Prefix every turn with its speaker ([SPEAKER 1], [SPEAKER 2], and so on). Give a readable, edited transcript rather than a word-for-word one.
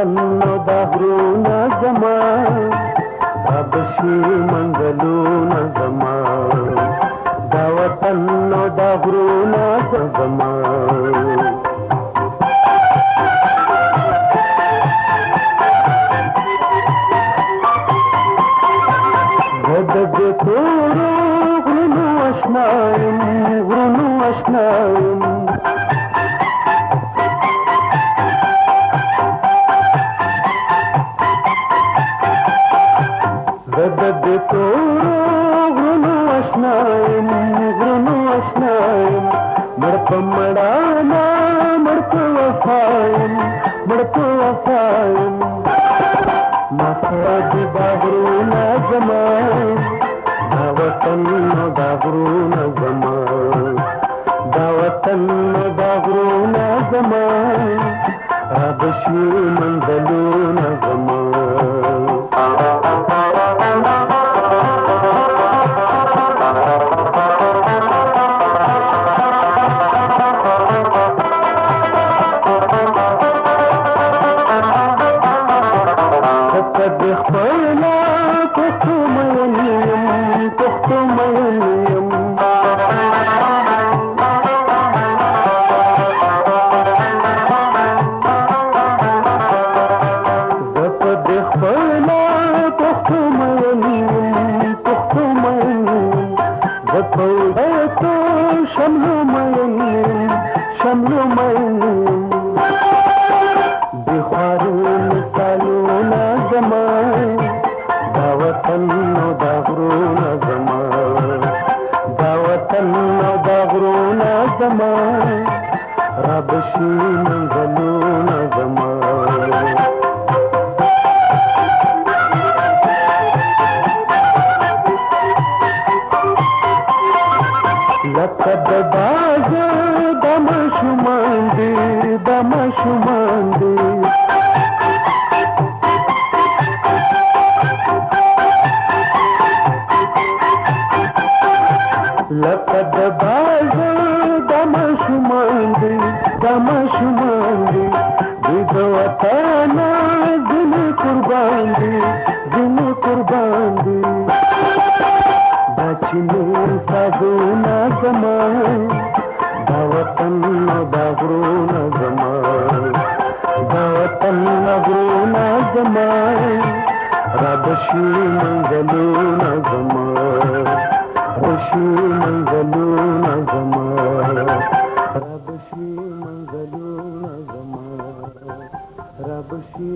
[SPEAKER 1] वतन दा غرونه زما ابشي منزلونه زما دا وطن دا غرونه زما غدد تورو غرونو اشنایم غرونو اشنایم غدد تورو غرونو اشنایم غرونو اشنایم مړپ مړانا مړپ وفایم مړپ وفایم مفاد دا غرونه زما دا وطن دا غرونه زما دا وطن دا غرونه زما ابشي منزلونه زما ربشي منزلونه زما لقد باز دم شماندي دم شماندي لقد باز دم شماندي دم شماندي د وطن دل قربان دي دل قربان دي بچني سازونه زما دا وطن دا غرونه زما دا وطن غرونه زما ربشي منزلونه زما ربشي منزلونه زما ربشي منزلونه زما ربشي